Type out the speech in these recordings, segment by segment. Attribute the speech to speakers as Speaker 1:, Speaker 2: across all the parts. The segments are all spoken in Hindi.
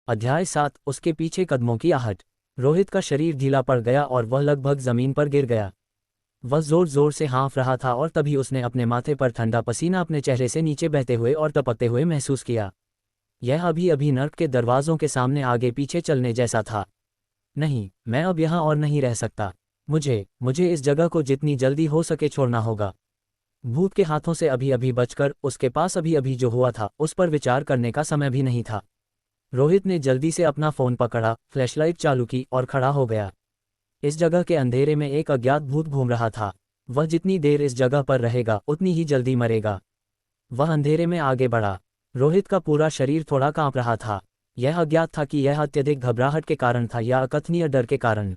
Speaker 1: अध्याय 7 उसके पीछे कदमों की आहट। रोहित का शरीर ढीला पड़ गया और वह लगभग जमीन पर गिर गया। वह जोर जोर से हाँफ रहा था और तभी उसने अपने माथे पर ठंडा पसीना अपने चेहरे से नीचे बहते हुए और टपकते हुए महसूस किया। यह अभी अभी नर्क के दरवाजों के सामने आगे पीछे चलने जैसा था। नहीं, मैं अब यहाँ और नहीं रह सकता। मुझे इस जगह को जितनी जल्दी हो सके छोड़ना होगा। भूत के हाथों से अभी अभी बचकर उसके पास अभी अभी जो हुआ था उस पर विचार करने का समय भी नहीं था। रोहित ने जल्दी से अपना फ़ोन पकड़ा, फ्लैशलाइट चालू की और खड़ा हो गया। इस जगह के अंधेरे में एक अज्ञात भूत घूम रहा था। वह जितनी देर इस जगह पर रहेगा उतनी ही जल्दी मरेगा। वह अंधेरे में आगे बढ़ा। रोहित का पूरा शरीर थोड़ा कांप रहा था। यह अज्ञात था कि यह अत्यधिक घबराहट के कारण था या अकथनीय डर के कारण।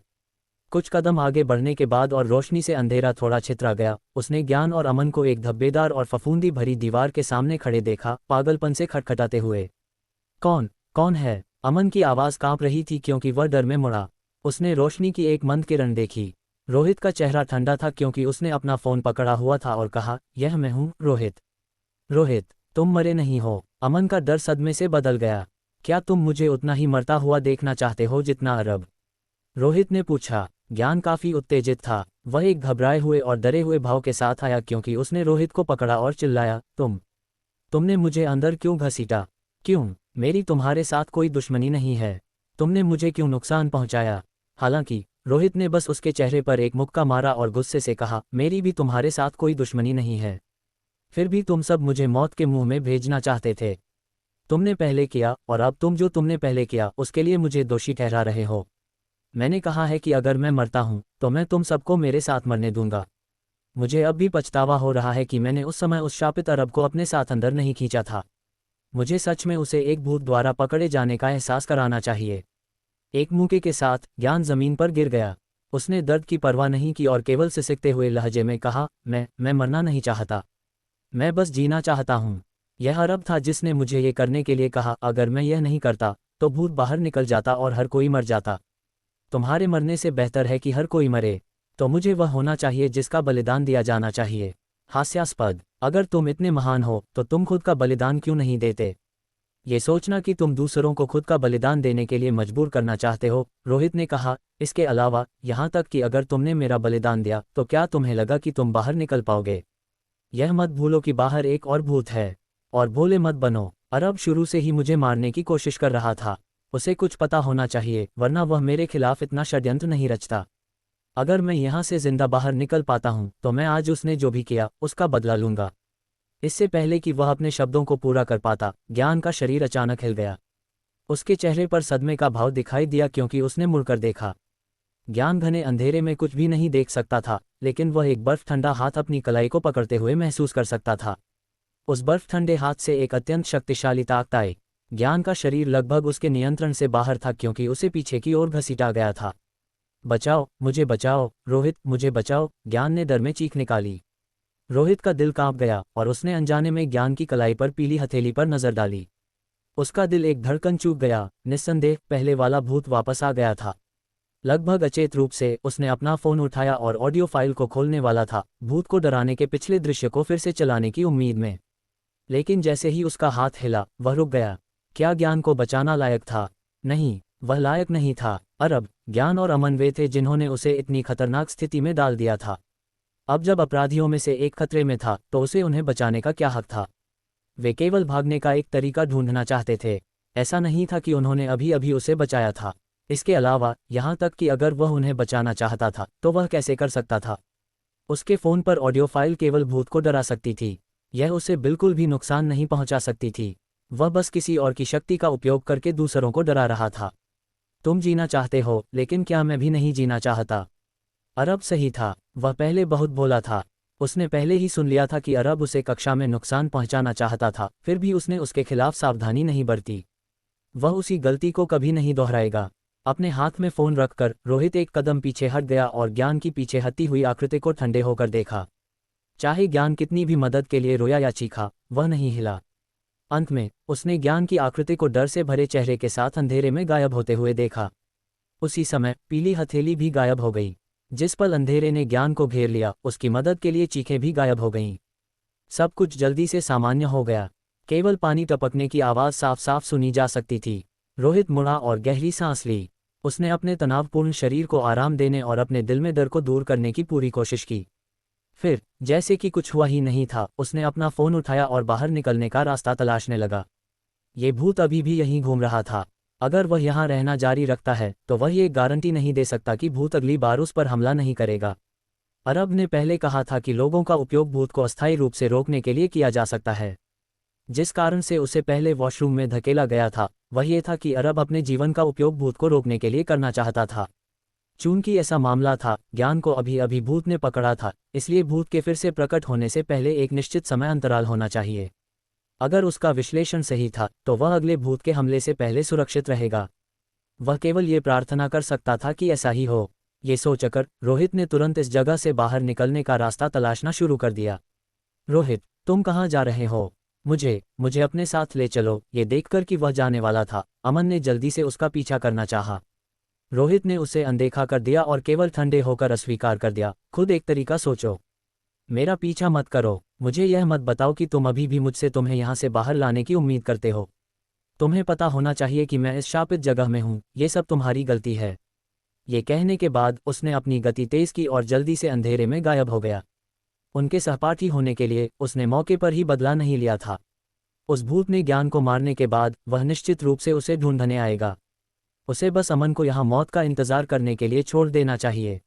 Speaker 1: कुछ कदम आगे बढ़ने के बाद और रोशनी से अंधेरा थोड़ा छितरा गया। उसने ज्ञान और अमन को एक धब्बेदार और फफूंदी भरी दीवार के सामने खड़े देखा, पागलपन से खटखटाते हुए। कौन है? अमन की आवाज़ कांप रही थी क्योंकि वह डर में मुड़ा। उसने रोशनी की एक मंद किरण देखी। रोहित का चेहरा ठंडा था क्योंकि उसने अपना फ़ोन पकड़ा हुआ था और कहा, यह मैं हूँ, रोहित। रोहित, तुम मरे नहीं हो। अमन का डर सदमे से बदल गया। क्या तुम मुझे उतना ही मरता हुआ देखना चाहते हो जितना अरब? रोहित ने पूछा। ज्ञान काफ़ी उत्तेजित था। वह एक घबराए हुए और डरे हुए भाव के साथ आया क्योंकि उसने रोहित को पकड़ा और चिल्लाया, तुमने मुझे अंदर क्यों घसीटा? क्यों? मेरी तुम्हारे साथ कोई दुश्मनी नहीं है। तुमने मुझे क्यों नुकसान पहुंचाया? हालांकि रोहित ने बस उसके चेहरे पर एक मुक्का मारा और गुस्से से कहा, मेरी भी तुम्हारे साथ कोई दुश्मनी नहीं है। फिर भी तुम सब मुझे मौत के मुंह में भेजना चाहते थे। तुमने पहले किया और अब तुमने पहले किया उसके लिए मुझे दोषी ठहरा रहे हो। मैंने कहा है कि अगर मैं मरता हूं तो मैं तुम सबको मेरे साथ मरने दूंगा। मुझे अब भी पछतावा हो रहा है कि मैंने उस समय उस शापित अरब को अपने साथ अंदर नहीं खींचा था। मुझे सच में उसे एक भूत द्वारा पकड़े जाने का एहसास कराना चाहिए। एक मुक्के के साथ ज्ञान जमीन पर गिर गया। उसने दर्द की परवाह नहीं की और केवल सिसकते हुए लहजे में कहा, मैं मरना नहीं चाहता। मैं बस जीना चाहता हूँ। यह अरब था जिसने मुझे ये करने के लिए कहा। अगर मैं यह नहीं करता तो भूत बाहर निकल जाता और हर कोई मर जाता। तुम्हारे मरने से बेहतर है कि हर कोई मरे। तो मुझे वह होना चाहिए जिसका बलिदान दिया जाना चाहिए। हास्यास्पद। अगर तुम इतने महान हो तो तुम खुद का बलिदान क्यों नहीं देते? ये सोचना कि तुम दूसरों को खुद का बलिदान देने के लिए मजबूर करना चाहते हो, रोहित ने कहा। इसके अलावा यहाँ तक कि अगर तुमने मेरा बलिदान दिया तो क्या तुम्हें लगा कि तुम बाहर निकल पाओगे? यह मत भूलो कि बाहर एक और भूत है। और भोले मत बनो। अरब शुरू से ही मुझे मारने की कोशिश कर रहा था। उसे कुछ पता होना चाहिए, वरना वह मेरे खिलाफ इतना षड्यंत्र नहीं रचता। अगर मैं यहाँ से जिंदा बाहर निकल पाता हूँ तो मैं आज उसने जो भी किया उसका बदला लूंगा। इससे पहले कि वह अपने शब्दों को पूरा कर पाता, ज्ञान का शरीर अचानक हिल गया। उसके चेहरे पर सदमे का भाव दिखाई दिया क्योंकि उसने मुड़कर देखा। ज्ञान घने अंधेरे में कुछ भी नहीं देख सकता था, लेकिन वह एक बर्फ ठंडा हाथ अपनी कलाई को पकड़ते हुए महसूस कर सकता था। उस बर्फ ठंडे हाथ से एक अत्यंत शक्तिशाली ताकत आई। ज्ञान का शरीर लगभग उसके नियंत्रण से बाहर था क्योंकि उसे पीछे की ओर घसीटा गया था। बचाओ, मुझे बचाओ, रोहित, मुझे बचाओ, ज्ञान ने डर में चीख निकाली। रोहित का दिल कांप गया और उसने अनजाने में ज्ञान की कलाई पर पीली हथेली पर नजर डाली। उसका दिल एक धड़कन चूक गया। निस्संदेह पहले वाला भूत वापस आ गया था। लगभग अचेत रूप से उसने अपना फोन उठाया और ऑडियो फाइल को खोलने वाला था, भूत को डराने के पिछले दृश्य को फिर से चलाने की उम्मीद में। लेकिन जैसे ही उसका हाथ हिला, वह रुक गया। क्या ज्ञान को बचाना लायक था? नहीं, वह लायक नहीं था। अरब, ज्ञान और अमन वे थे जिन्होंने उसे इतनी खतरनाक स्थिति में डाल दिया था। अब जब अपराधियों में से एक खतरे में था तो उसे उन्हें बचाने का क्या हक था? वे केवल भागने का एक तरीका ढूंढना चाहते थे। ऐसा नहीं था कि उन्होंने अभी अभी उसे बचाया था। इसके अलावा यहाँ तक कि अगर वह उन्हें बचाना चाहता था तो वह कैसे कर सकता था? उसके फ़ोन पर ऑडियो फाइल केवल भूत को डरा सकती थी। यह उसे बिल्कुल भी नुकसान नहीं पहुंचा सकती थी। वह बस किसी और की शक्ति का उपयोग करके दूसरों को डरा रहा था। तुम जीना चाहते हो, लेकिन क्या मैं भी नहीं जीना चाहता? अरब सही था। वह पहले बहुत भोला था। उसने पहले ही सुन लिया था कि अरब उसे कक्षा में नुकसान पहुंचाना चाहता था, फिर भी उसने उसके खिलाफ सावधानी नहीं बरती। वह उसी गलती को कभी नहीं दोहराएगा। अपने हाथ में फ़ोन रखकर रोहित एक कदम पीछे हट गया और ज्ञान की पीछे हटी हुई आकृति को ठंडे होकर देखा। चाहे ज्ञान कितनी भी मदद के लिए रोया या चीखा, वह नहीं हिला। अंत में उसने ज्ञान की आकृति को डर से भरे चेहरे के साथ अंधेरे में गायब होते हुए देखा। उसी समय पीली हथेली भी गायब हो गई। जिस पल अंधेरे ने ज्ञान को घेर लिया, उसकी मदद के लिए चीखें भी गायब हो गईं। सब कुछ जल्दी से सामान्य हो गया। केवल पानी टपकने की आवाज़ साफ साफ सुनी जा सकती थी। रोहित मुड़ा और गहरी सांस ली। उसने अपने तनावपूर्ण शरीर को आराम देने और अपने दिल में डर को दूर करने की पूरी कोशिश की। फिर जैसे कि कुछ हुआ ही नहीं था, उसने अपना फ़ोन उठाया और बाहर निकलने का रास्ता तलाशने लगा। ये भूत अभी भी यहीं घूम रहा था। अगर वह यहाँ रहना जारी रखता है तो वह ये गारंटी नहीं दे सकता कि भूत अगली बार उस पर हमला नहीं करेगा। अरब ने पहले कहा था कि लोगों का उपयोग भूत को अस्थायी रूप से रोकने के लिए किया जा सकता है। जिस कारण से उसे पहले वॉशरूम में धकेला गया था वह ये था कि अरब अपने जीवन का उपयोग भूत को रोकने के लिए करना चाहता था। चूंकि ऐसा मामला था, ज्ञान को अभी अभी भूत ने पकड़ा था, इसलिए भूत के फिर से प्रकट होने से पहले एक निश्चित समय अंतराल होना चाहिए। अगर उसका विश्लेषण सही था तो वह अगले भूत के हमले से पहले सुरक्षित रहेगा। वह केवल ये प्रार्थना कर सकता था कि ऐसा ही हो। ये सोचकर रोहित ने तुरंत इस जगह से बाहर निकलने का रास्ता तलाशना शुरू कर दिया। रोहित, तुम कहाँ जा रहे हो? मुझे अपने साथ ले चलो। ये देखकर कि वह जाने वाला था, अमन ने जल्दी से उसका पीछा करना चाहा। रोहित ने उसे अनदेखा कर दिया और केवल ठंडे होकर अस्वीकार कर दिया, खुद एक तरीका सोचो। मेरा पीछा मत करो। मुझे यह मत बताओ कि तुम अभी भी मुझसे तुम्हें यहाँ से बाहर लाने की उम्मीद करते हो। तुम्हें पता होना चाहिए कि मैं इस शापित जगह में हूँ, ये सब तुम्हारी गलती है। ये कहने के बाद उसने अपनी गति तेज की और जल्दी से अंधेरे में गायब हो गया। उनके सहपाठी होने के लिए उसने मौके पर ही बदला नहीं लिया था। उस भूत ने ज्ञान को मारने के बाद वह निश्चित रूप से उसे ढूंढने आएगा। उसे बस अमन को यहाँ मौत का इंतजार करने के लिए छोड़ देना चाहिए।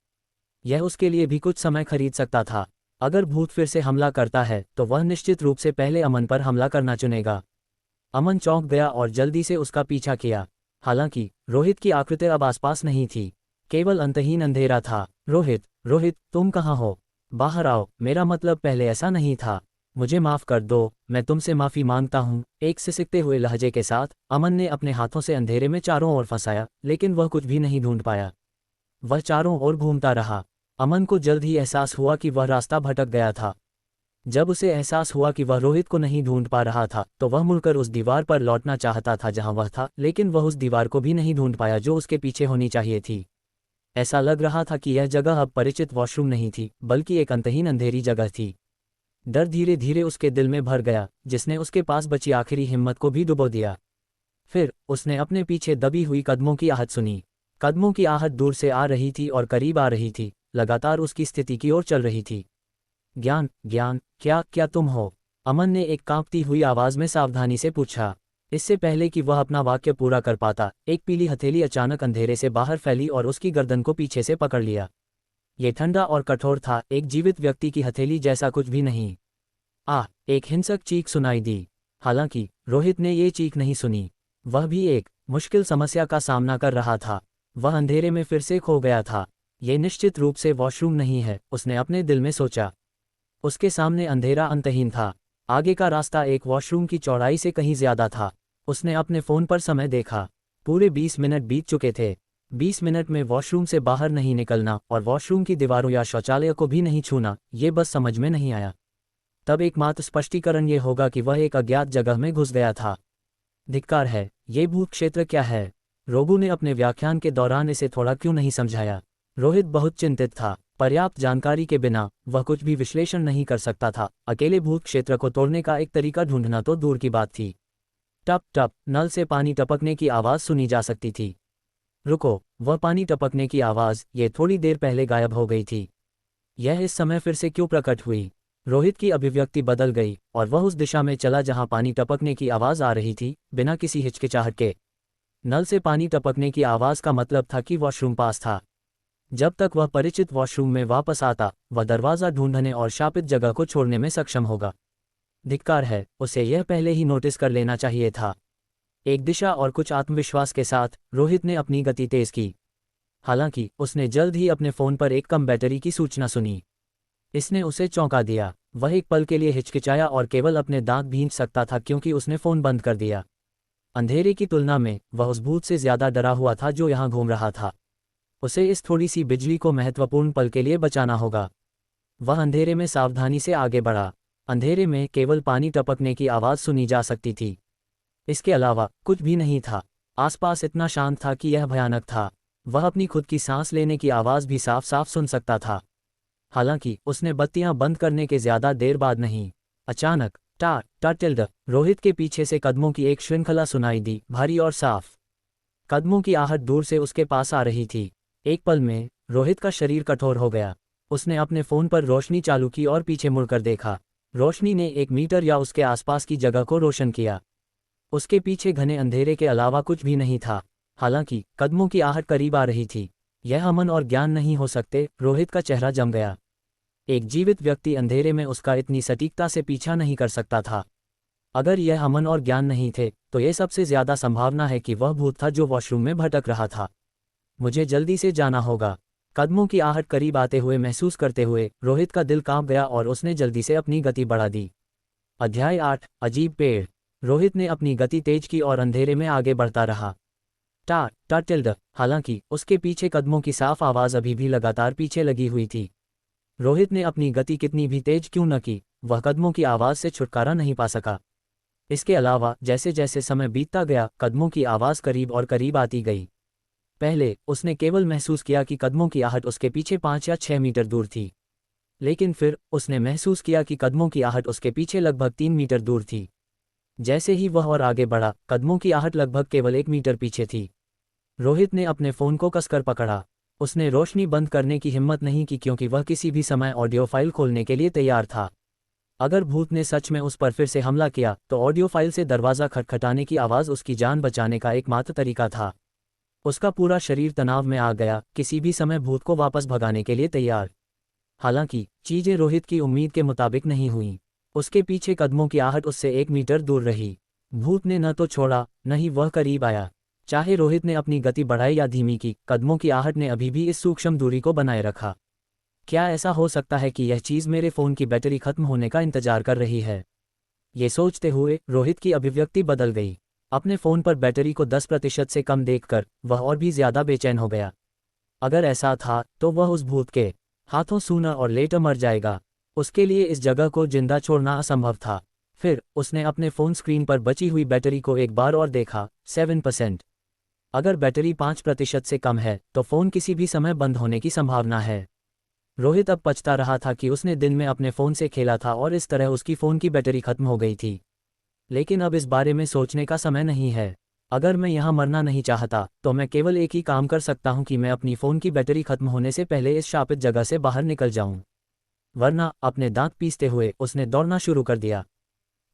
Speaker 1: यह उसके लिए भी कुछ समय खरीद सकता था। अगर भूत फिर से हमला करता है तो वह निश्चित रूप से पहले अमन पर हमला करना चुनेगा। अमन चौंक गया और जल्दी से उसका पीछा किया। हालांकि रोहित की आकृति अब आसपास नहीं थी, केवल अंतहीन अंधेरा था। रोहित, तुम कहाँ हो? बाहर आओ। मेरा मतलब पहले ऐसा नहीं था। मुझे माफ़ कर दो, मैं तुमसे माफ़ी मांगता हूँ। एक सिसकते हुए लहजे के साथ अमन ने अपने हाथों से अंधेरे में चारों ओर फंसाया, लेकिन वह कुछ भी नहीं ढूंढ पाया। वह चारों ओर घूमता रहा। अमन को जल्द ही एहसास हुआ कि वह रास्ता भटक गया था। जब उसे एहसास हुआ कि वह रोहित को नहीं ढूंढ पा रहा था तो वह मुड़कर उस दीवार पर लौटना चाहता था जहां वह था, लेकिन वह उस दीवार को भी नहीं ढूंढ पाया जो उसके पीछे होनी चाहिए थी। ऐसा लग रहा था कि यह जगह अब परिचित वॉशरूम नहीं थी, बल्कि एक अंतहीन अंधेरी जगह थी। डर धीरे धीरे उसके दिल में भर गया, जिसने उसके पास बची आखिरी हिम्मत को भी डुबो दिया। फिर उसने अपने पीछे दबी हुई कदमों की आहट सुनी। कदमों की आहट दूर से आ रही थी और करीब आ रही थी, लगातार उसकी स्थिति की ओर चल रही थी। ज्ञान, क्या तुम हो? अमन ने एक कांपती हुई आवाज में सावधानी से पूछा। इससे पहले कि वह अपना वाक्य पूरा कर पाता, एक पीली हथेली अचानक अंधेरे से बाहर फैली और उसकी गर्दन को पीछे से पकड़ लिया। ये ठंडा और कठोर था, एक जीवित व्यक्ति की हथेली जैसा कुछ भी नहीं। एक हिंसक चीख सुनाई दी। हालांकि रोहित ने ये चीख नहीं सुनी। वह भी एक मुश्किल समस्या का सामना कर रहा था। वह अंधेरे में फिर से खो गया था। ये निश्चित रूप से वॉशरूम नहीं है, उसने अपने दिल में सोचा। उसके सामने अंधेरा अंतहीन था। आगे का रास्ता एक वॉशरूम की चौड़ाई से कहीं ज्यादा था। उसने अपने फ़ोन पर समय देखा। पूरे 20 मिनट बीत चुके थे। 20 मिनट में वॉशरूम से बाहर नहीं निकलना और वॉशरूम की दीवारों या शौचालय को भी नहीं छूना, ये बस समझ में नहीं आया। तब एकमात्र स्पष्टीकरण ये होगा कि वह एक अज्ञात जगह में घुस गया था। धिक्कार है, ये भूत क्षेत्र क्या है? रोबू ने अपने व्याख्यान के दौरान इसे थोड़ा क्यों नहीं समझाया? रोहित बहुत चिंतित था। पर्याप्त जानकारी के बिना वह कुछ भी विश्लेषण नहीं कर सकता था। अकेले भूत क्षेत्र को तोड़ने का एक तरीका ढूंढना तो दूर की बात थी। टप टप नल से पानी टपकने की आवाज़ सुनी जा सकती थी। रुको, वह पानी टपकने की आवाज़, ये थोड़ी देर पहले गायब हो गई थी। यह इस समय फिर से क्यों प्रकट हुई? रोहित की अभिव्यक्ति बदल गई और वह उस दिशा में चला जहां पानी टपकने की आवाज़ आ रही थी, बिना किसी हिचकिचाहट के। नल से पानी टपकने की आवाज़ का मतलब था कि वॉशरूम पास था। जब तक वह परिचित वॉशरूम में वापस आता, वह दरवाज़ा ढूंढने और शापित जगह को छोड़ने में सक्षम होगा। धिक्कार है, उसे यह पहले ही नोटिस कर लेना चाहिए था। एक दिशा और कुछ आत्मविश्वास के साथ रोहित ने अपनी गति तेज की। हालांकि उसने जल्द ही अपने फ़ोन पर एक कम बैटरी की सूचना सुनी। इसने उसे चौंका दिया। वह एक पल के लिए हिचकिचाया और केवल अपने दांत भींच सकता था क्योंकि उसने फ़ोन बंद कर दिया। अंधेरे की तुलना में वह उस भूत से ज़्यादा डरा हुआ था जो यहाँ घूम रहा था। उसे इस थोड़ी सी बिजली को महत्वपूर्ण पल के लिए बचाना होगा। वह अंधेरे में सावधानी से आगे बढ़ा। अंधेरे में केवल पानी टपकने की आवाज़ सुनी जा सकती थी। इसके अलावा कुछ भी नहीं था। आसपास इतना शांत था कि यह भयानक था। वह अपनी खुद की सांस लेने की आवाज़ भी साफ साफ सुन सकता था। हालांकि उसने बत्तियां बंद करने के ज्यादा देर बाद नहीं, अचानक टा टा टिल्ड रोहित के पीछे से कदमों की एक श्रृंखला सुनाई दी, भारी और साफ। कदमों की आहट दूर से उसके पास आ रही थी। एक पल में रोहित का शरीर कठोर हो गया। उसने अपने फोन पर रोशनी चालू की और पीछे मुड़कर देखा। रोशनी ने 1 मीटर या उसके आसपास की जगह को रोशन किया। उसके पीछे घने अंधेरे के अलावा कुछ भी नहीं था। हालांकि कदमों की आहट करीब आ रही थी। यह अमन और ज्ञान नहीं हो सकते। रोहित का चेहरा जम गया। एक जीवित व्यक्ति अंधेरे में उसका इतनी सटीकता से पीछा नहीं कर सकता था। अगर यह अमन और ज्ञान नहीं थे तो यह सबसे ज्यादा संभावना है कि वह भूत था जो वॉशरूम में भटक रहा था। मुझे जल्दी से जाना होगा। कदमों की आहट करीब आते हुए महसूस करते हुए रोहित का दिल कांप गया और उसने जल्दी से अपनी गति बढ़ा दी। अध्याय 8 अजीब पेड़। रोहित ने अपनी गति तेज की और अंधेरे में आगे बढ़ता रहा। टिल्ड। हालांकि उसके पीछे कदमों की साफ आवाज अभी भी लगातार पीछे लगी हुई थी। रोहित ने अपनी गति कितनी भी तेज क्यों न की, वह कदमों की आवाज से छुटकारा नहीं पा सका। इसके अलावा जैसे जैसे समय बीतता गया कदमों की आवाज करीब और करीब आती गई। पहले उसने केवल महसूस किया कि कदमों की आहट उसके पीछे 5 या 6 मीटर दूर थी। लेकिन फिर उसने महसूस किया कि कदमों की आहट उसके पीछे लगभग 3 मीटर दूर थी। जैसे ही वह और आगे बढ़ा कदमों की आहट लगभग केवल 1 मीटर पीछे थी। रोहित ने अपने फोन को कसकर पकड़ा। उसने रोशनी बंद करने की हिम्मत नहीं की क्योंकि वह किसी भी समय ऑडियो फाइल खोलने के लिए तैयार था। अगर भूत ने सच में उस पर फिर से हमला किया तो ऑडियो फाइल से दरवाज़ा खटखटाने की आवाज़ उसकी जान बचाने का एकमात्र तरीका था। उसका पूरा शरीर तनाव में आ गया, किसी भी समय भूत को वापस भगाने के लिए तैयार। हालांकि चीजें रोहित की उम्मीद के मुताबिक नहीं हुईं। उसके पीछे कदमों की आहट उससे 1 मीटर दूर रही। भूत ने न तो छोड़ा न ही वह करीब आया। चाहे रोहित ने अपनी गति बढ़ाई या धीमी की, कदमों की आहट ने अभी भी इस सूक्ष्म दूरी को बनाए रखा। क्या ऐसा हो सकता है कि यह चीज़ मेरे फ़ोन की बैटरी खत्म होने का इंतजार कर रही है? ये सोचते हुए रोहित की अभिव्यक्ति बदल गई। अपने फ़ोन पर बैटरी को 10% से कम देखकर वह और भी ज़्यादा बेचैन हो गया। अगर ऐसा था तो वह उस भूत के हाथों सूना और लेटर मर जाएगा। उसके लिए इस जगह को जिंदा छोड़ना असंभव था। फिर उसने अपने फ़ोन स्क्रीन पर बची हुई बैटरी को एक बार और देखा। 7%। अगर बैटरी 5% से कम है तो फ़ोन किसी भी समय बंद होने की संभावना है। रोहित अब पछता रहा था कि उसने दिन में अपने फ़ोन से खेला था और इस तरह उसकी फ़ोन की बैटरी खत्म हो गई थी। लेकिन अब इस बारे में सोचने का समय नहीं है। अगर मैं यहाँ मरना नहीं चाहता तो मैं केवल एक ही काम कर सकता हूँ कि मैं अपनी फ़ोन की बैटरी खत्म होने से पहले इस शापित जगह से बाहर निकल जाऊँ। वरना अपने दांत पीसते हुए उसने दौड़ना शुरू कर दिया।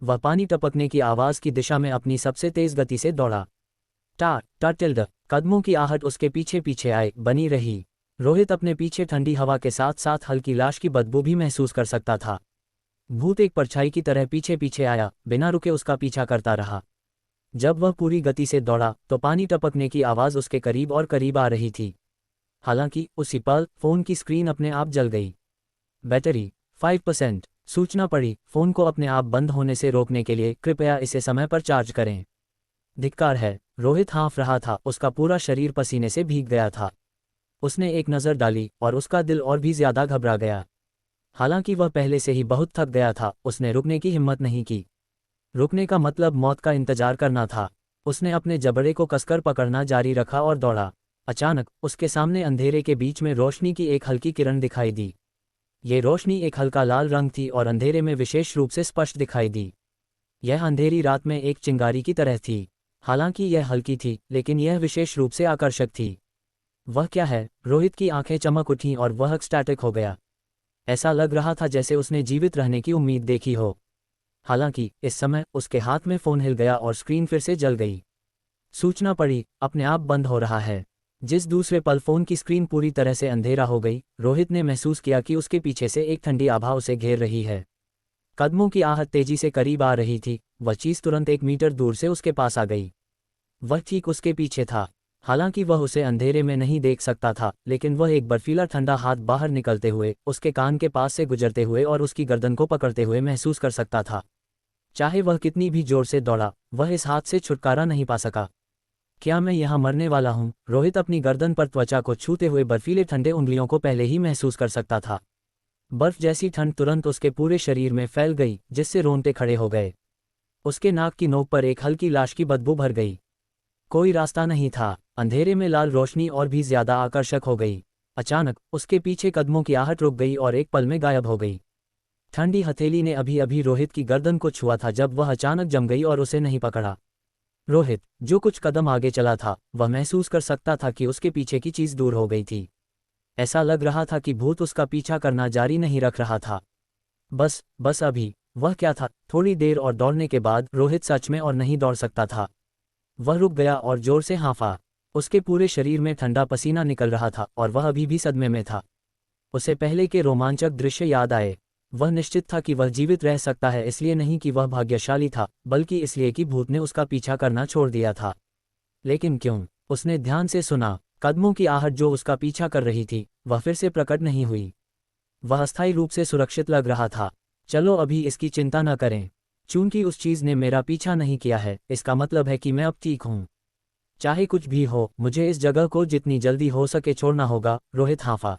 Speaker 1: वह पानी टपकने की आवाज़ की दिशा में अपनी सबसे तेज़ गति से दौड़ा। टिल्ड। कदमों की आहट उसके पीछे पीछे आए बनी रही। रोहित अपने पीछे ठंडी हवा के साथ साथ हल्की लाश की बदबू भी महसूस कर सकता था। भूत एक परछाई की तरह पीछे पीछे आया, बिना रुके उसका पीछा करता रहा। जब वह पूरी गति से दौड़ा तो पानी टपकने की आवाज़ उसके करीब और करीब आ रही थी। हालांकि उसी पल फ़ोन की स्क्रीन अपने आप जल गई। बैटरी 5%। सूचना पड़ी, फ़ोन को अपने आप बंद होने से रोकने के लिए कृपया इसे समय पर चार्ज करें। धिक्कार है। रोहित हाँफ रहा था, उसका पूरा शरीर पसीने से भीग गया था। उसने एक नज़र डाली और उसका दिल और भी ज़्यादा घबरा गया। हालांकि वह पहले से ही बहुत थक गया था, उसने रुकने की हिम्मत नहीं की। रुकने का मतलब मौत का इंतजार करना था। उसने अपने जबड़े को कसकर पकड़ना जारी रखा और दौड़ा। अचानक उसके सामने अंधेरे के बीच में रोशनी की एक हल्की किरण दिखाई दी। ये रोशनी एक हल्का लाल रंग थी और अंधेरे में विशेष रूप से स्पष्ट दिखाई दी। यह अंधेरी रात में एक चिंगारी की तरह थी। हालांकि यह हल्की थी लेकिन यह विशेष रूप से आकर्षक थी। वह क्या है? रोहित की आंखें चमक उठीं और वह एक्सटैटिक हो गया। ऐसा लग रहा था जैसे उसने जीवित रहने की उम्मीद देखी हो। हालांकि इस समय उसके हाथ में फ़ोन हिल गया और स्क्रीन फिर से जल गई। सूचना पड़ी, अपने आप बंद हो रहा है। जिस दूसरे पल फ़ोन की स्क्रीन पूरी तरह से अंधेरा हो गई, रोहित ने महसूस किया कि उसके पीछे से एक ठंडी आभा उसे घेर रही है। कदमों की आहट तेजी से करीब आ रही थी। वह चीज़ तुरंत 1 मीटर दूर से उसके पास आ गई। वह ठीक उसके पीछे था। हालांकि वह उसे अंधेरे में नहीं देख सकता था, लेकिन वह एक बर्फीला ठंडा हाथ बाहर निकलते हुए उसके कान के पास से गुजरते हुए और उसकी गर्दन को पकड़ते हुए महसूस कर सकता था। चाहे वह कितनी भी जोर से दौड़ा, वह इस हाथ से छुटकारा नहीं पा सका। क्या मैं यहाँ मरने वाला हूँ? रोहित अपनी गर्दन पर त्वचा को छूते हुए बर्फीले ठंडे उंगलियों को पहले ही महसूस कर सकता था। बर्फ जैसी ठंड तुरंत उसके पूरे शरीर में फैल गई, जिससे रोंगटे खड़े हो गए। उसके नाक की नोक पर एक हल्की लाश की बदबू भर गई। कोई रास्ता नहीं था। अंधेरे में लाल रोशनी और भी ज्यादा आकर्षक हो गई। अचानक उसके पीछे कदमों की आहट रुक गई और एक पल में गायब हो गई। ठंडी हथेली ने अभी अभी रोहित की गर्दन को छुआ था जब वह अचानक जम गई और उसे नहीं पकड़ा। रोहित, जो कुछ कदम आगे चला था, वह महसूस कर सकता था कि उसके पीछे की चीज दूर हो गई थी। ऐसा लग रहा था कि भूत उसका पीछा करना जारी नहीं रख रहा था। बस अभी। वह क्या था? थोड़ी देर और दौड़ने के बाद रोहित सच में और नहीं दौड़ सकता था। वह रुक गया और जोर से हाँफा। उसके पूरे शरीर में ठंडा पसीना निकल रहा था और वह अभी भी सदमे में था। उसे पहले के रोमांचक दृश्य याद आए। वह निश्चित था कि वह जीवित रह सकता है, इसलिए नहीं कि वह भाग्यशाली था, बल्कि इसलिए कि भूत ने उसका पीछा करना छोड़ दिया था। लेकिन क्यों? उसने ध्यान से सुना। कदमों की आहट जो उसका पीछा कर रही थी, वह फिर से प्रकट नहीं हुई। वह अस्थायी रूप से सुरक्षित लग रहा था। चलो अभी इसकी चिंता न करें। चूंकि उस चीज ने मेरा पीछा नहीं किया है, इसका मतलब है कि मैं अब ठीक हूं। चाहे कुछ भी हो, मुझे इस जगह को जितनी जल्दी हो सके छोड़ना होगा। रोहित हाँफा।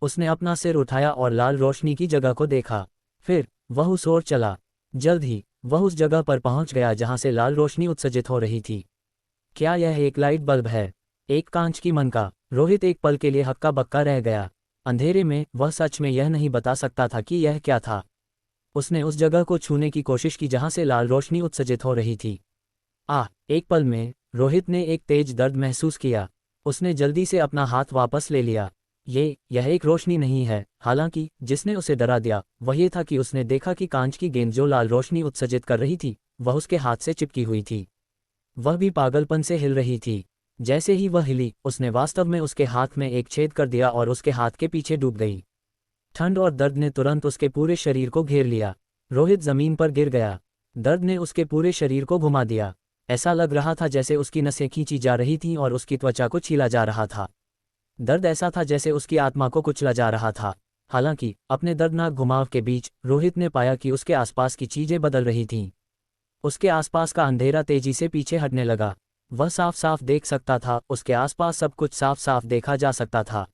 Speaker 1: उसने अपना सिर उठाया और लाल रोशनी की जगह को देखा। फिर वह उस ओर चला। जल्द ही वह उस जगह पर पहुंच गया जहां से लाल रोशनी उत्सर्जित हो रही थी। क्या यह एक लाइट बल्ब है? एक कांच की मनका? रोहित एक पल के लिए हक्का बक्का रह गया। अंधेरे में वह सच में यह नहीं बता सकता था कि यह क्या था। उसने उस जगह को छूने की कोशिश की जहां से लाल रोशनी उत्सर्जित हो रही थी। एक पल में रोहित ने एक तेज दर्द महसूस किया। उसने जल्दी से अपना हाथ वापस ले लिया। यह एक रोशनी नहीं है। हालांकि जिसने उसे डरा दिया वह ये था कि उसने देखा कि कांच की गेंद जो लाल रोशनी उत्सर्जित कर रही थी, वह उसके हाथ से चिपकी हुई थी। वह भी पागलपन से हिल रही थी। जैसे ही वह हिली, उसने वास्तव में उसके हाथ में एक छेद कर दिया और उसके हाथ के पीछे डूब गई। ठंड और दर्द ने तुरंत उसके पूरे शरीर को घेर लिया। रोहित जमीन पर गिर गया। दर्द ने उसके पूरे शरीर को घुमा दिया। ऐसा लग रहा था जैसे उसकी नसें खींची जा रही थीं और उसकी त्वचा को छीला जा रहा था। दर्द ऐसा था जैसे उसकी आत्मा को कुचला जा रहा था। हालांकि अपने दर्दनाक घुमाव के बीच रोहित ने पाया कि उसके आसपास की चीजें बदल रही थीं। उसके आसपास का अंधेरा तेजी से पीछे हटने लगा। वह साफ साफ देख सकता था। उसके आसपास सब कुछ साफ साफ देखा जा सकता था।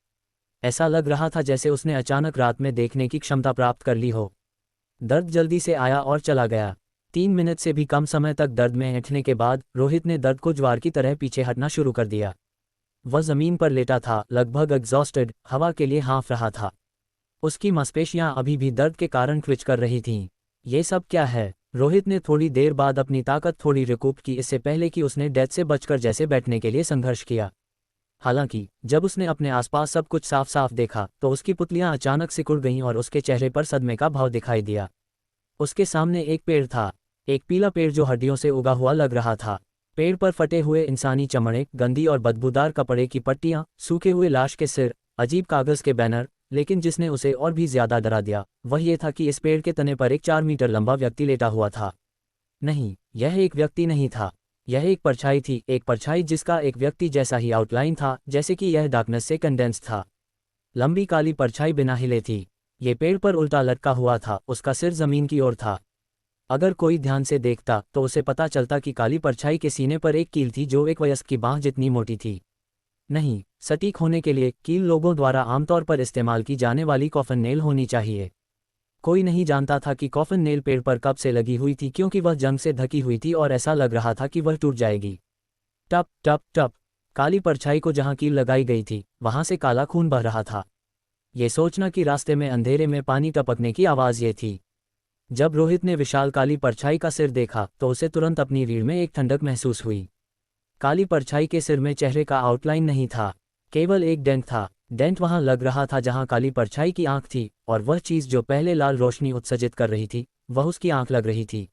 Speaker 1: ऐसा लग रहा था जैसे उसने अचानक रात में देखने की क्षमता प्राप्त कर ली हो। दर्द जल्दी से आया और चला गया। 3 मिनट से भी कम समय तक दर्द में ऐंठने के बाद रोहित ने दर्द को ज्वार की तरह पीछे हटना शुरू कर दिया। वह जमीन पर लेटा था, लगभग एग्जॉस्टेड, हवा के लिए हाँफ रहा था। उसकी मांसपेशियां अभी भी दर्द के कारण ट्विच कर रही थीं। ये सब क्या है? रोहित ने थोड़ी देर बाद अपनी ताकत थोड़ी रिकूप की, इससे पहले कि उसने डेथ से बचकर जैसे बैठने के लिए संघर्ष किया। हालांकि जब उसने अपने आसपास सब कुछ साफ साफ देखा तो उसकी पुतलियां अचानक सिकुड़ गईं और उसके चेहरे पर सदमे का भाव दिखाई दिया। उसके सामने एक पेड़ था। एक पीला पेड़ जो हड्डियों से उगा हुआ लग रहा था। पेड़ पर फटे हुए इंसानी चमड़े, गंदी और बदबूदार कपड़े की पट्टियां, सूखे हुए लाश के सिर, अजीब कागज के बैनर। लेकिन जिसने उसे और भी ज्यादा डरा दिया वह ये था कि इस पेड़ के तने पर एक 4 मीटर लंबा व्यक्ति लेटा हुआ था। नहीं, यह एक व्यक्ति नहीं था। यह एक परछाई थी, एक परछाई जिसका एक व्यक्ति जैसा ही आउटलाइन था, जैसे कि यह डार्कनेस से कंडेंस था। लंबी काली परछाई बिना हिले थी। ये पेड़ पर उल्टा लटका हुआ था, उसका सिर जमीन की ओर था। अगर कोई ध्यान से देखता तो उसे पता चलता कि काली परछाई के सीने पर एक कील थी जो एक वयस्क की बांह जितनी मोटी थी। नहीं, सटीक होने के लिए कील लोगों द्वारा आमतौर पर इस्तेमाल की जाने वाली कॉफन नेल होनी चाहिए। कोई नहीं जानता था कि कॉफन नेल पेड़ पर कब से लगी हुई थी, क्योंकि वह जंग से ढकी हुई थी और ऐसा लग रहा था कि वह टूट जाएगी। टप टप टप। काली परछाई को जहां कील लगाई गई थी वहां से काला खून बह रहा था। ये सोचना कि रास्ते में अंधेरे में पानी टपकने की आवाज ये थी। जब रोहित ने विशाल काली परछाई का सिर देखा तो उसे तुरंत अपनी रीढ़ में एक ठंडक महसूस हुई। काली परछाई के सिर में चेहरे का आउटलाइन नहीं था, केवल एक डेंट था। डेंट वहां लग रहा था जहां काली परछाई की आंख थी, और वह चीज जो पहले लाल रोशनी उत्सर्जित कर रही थी वह उसकी आंख लग रही थी।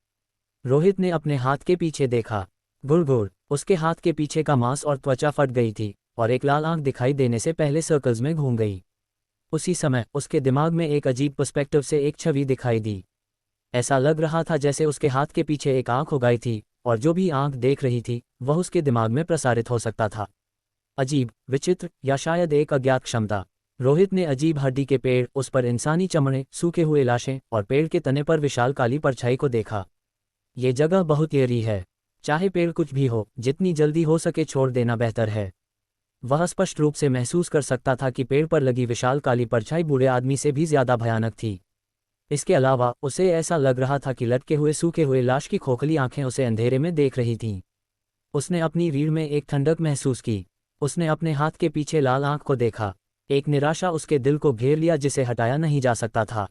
Speaker 1: रोहित ने अपने हाथ के पीछे देखा। गुड़, उसके हाथ के पीछे का मांस और त्वचा फट गई थी और एक लाल आंख दिखाई देने से पहले सर्कल्स में घूम गई। उसी समय उसके दिमाग में एक अजीब पर्सपेक्टिव से एक छवि दिखाई दी। ऐसा लग रहा था जैसे उसके हाथ के पीछे एक आंख उगाई थी और जो भी आंख देख रही थी वह उसके दिमाग में प्रसारित हो सकता था। अजीब, विचित्र, या शायद एक अज्ञात क्षमता। रोहित ने अजीब हड्डी के पेड़, उस पर इंसानी चमड़े, सूखे हुए लाशें और पेड़ के तने पर विशाल काली परछाई को देखा। ये जगह बहुत eerie है। चाहे पेड़ कुछ भी हो, जितनी जल्दी हो सके छोड़ देना बेहतर है। वह स्पष्ट रूप से महसूस कर सकता था कि पेड़ पर लगी विशाल काली परछाई बूढ़े आदमी से भी ज्यादा भयानक थी। इसके अलावा उसे ऐसा लग रहा था कि लटके हुए सूखे हुए लाश की खोखली आंखें उसे अंधेरे में देख रही थीं। उसने अपनी रीढ़ में एक ठंडक महसूस की। उसने अपने हाथ के पीछे लाल आंख को देखा। एक निराशा उसके दिल को घेर लिया जिसे हटाया नहीं जा सकता था।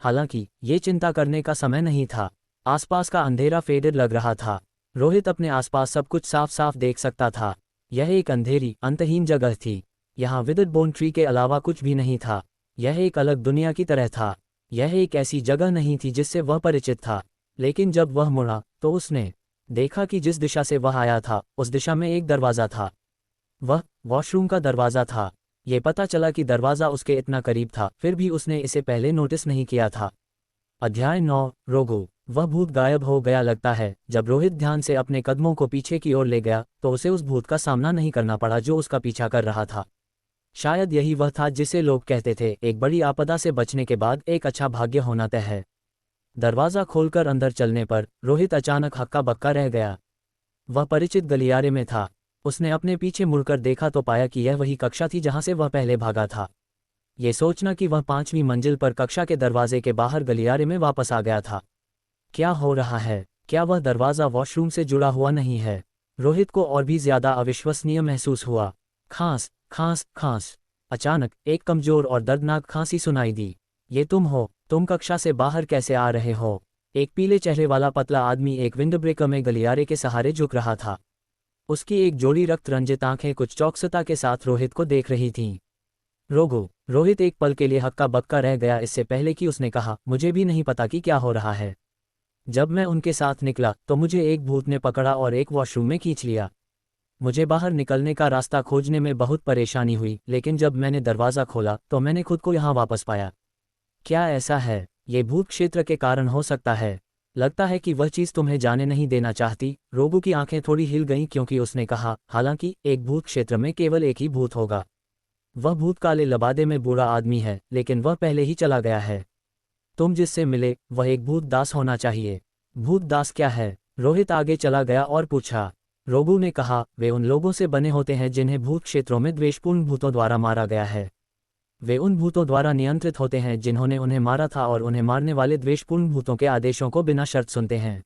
Speaker 1: हालांकि ये चिंता करने का समय नहीं था। आसपास का अंधेरा फेडेड लग रहा था। रोहित अपने आसपास सब कुछ साफ साफ देख सकता था। यह एक अंधेरी, अंतहीन जगह थी। यहाँ विदित बोन ट्री के अलावा कुछ भी नहीं था। यह एक अलग दुनिया की तरह था। यह एक ऐसी जगह नहीं थी जिससे वह परिचित था। लेकिन जब वह मुड़ा तो उसने देखा कि जिस दिशा से वह आया था उस दिशा में एक दरवाज़ा था। वह वॉशरूम का दरवाज़ा था। ये पता चला कि दरवाज़ा उसके इतना करीब था, फिर भी उसने इसे पहले नोटिस नहीं किया था। अध्याय 9, रोगो। वह भूत गायब हो गया। लगता है जब रोहित ध्यान से अपने कदमों को पीछे की ओर ले गया तो उसे उस भूत का सामना नहीं करना पड़ा जो उसका पीछा कर रहा था। शायद यही वह था जिसे लोग कहते थे एक बड़ी आपदा से बचने के बाद एक अच्छा भाग्य होना तय है। दरवाज़ा खोलकर अंदर चलने पर रोहित अचानक हक्का बक्का रह गया। वह परिचित गलियारे में था। उसने अपने पीछे मुड़कर देखा तो पाया कि यह वही कक्षा थी जहां से वह पहले भागा था। ये सोचना कि वह 5वीं मंजिल पर कक्षा के दरवाजे के बाहर गलियारे में वापस आ गया था। क्या हो रहा है? क्या वह दरवाज़ा वॉशरूम से जुड़ा हुआ नहीं है? रोहित को और भी ज्यादा अविश्वसनीय महसूस हुआ। खांस खांस खांस। अचानक एक कमजोर और दर्दनाक खांसी सुनाई दी। ये तुम हो? तुम कक्षा से बाहर कैसे आ रहे हो? एक पीले चेहरे वाला पतला आदमी एक विंडब्रेकर में गलियारे के सहारे झुक रहा था। उसकी एक जोड़ी रक्त रंजित आंखें कुछ चौकसता के साथ रोहित को देख रही थीं। रोगो। रोहित एक पल के लिए हक्का बक्का रह गया, इससे पहले कि उसने कहा, मुझे भी नहीं पता कि क्या हो रहा है। जब मैं उनके साथ निकला तो मुझे एक भूत ने पकड़ा और एक वॉशरूम में खींच लिया। मुझे बाहर निकलने का रास्ता खोजने में बहुत परेशानी हुई, लेकिन जब मैंने दरवाज़ा खोला तो मैंने खुद को यहाँ वापस पाया। क्या ऐसा है? ये भूत क्षेत्र के कारण हो सकता है। लगता है कि वह चीज़ तुम्हें जाने नहीं देना चाहती। रोगू की आंखें थोड़ी हिल गईं क्योंकि उसने कहा, हालांकि एक भूत क्षेत्र में केवल एक ही भूत होगा। वह भूत काले लबादे में बूढ़ा आदमी है, लेकिन वह पहले ही चला गया है। तुम जिससे मिले वह एक भूत दास होना चाहिए। भूत दास क्या है? रोहित आगे चला गया और पूछा। रोगू ने कहा, वे उन लोगों से बने होते हैं जिन्हें भूत क्षेत्रों में द्वेषपूर्ण भूतों द्वारा मारा गया है। वे उन भूतों द्वारा नियंत्रित होते हैं जिन्होंने उन्हें मारा था और उन्हें मारने वाले द्वेषपूर्ण भूतों के आदेशों को बिना शर्त सुनते हैं।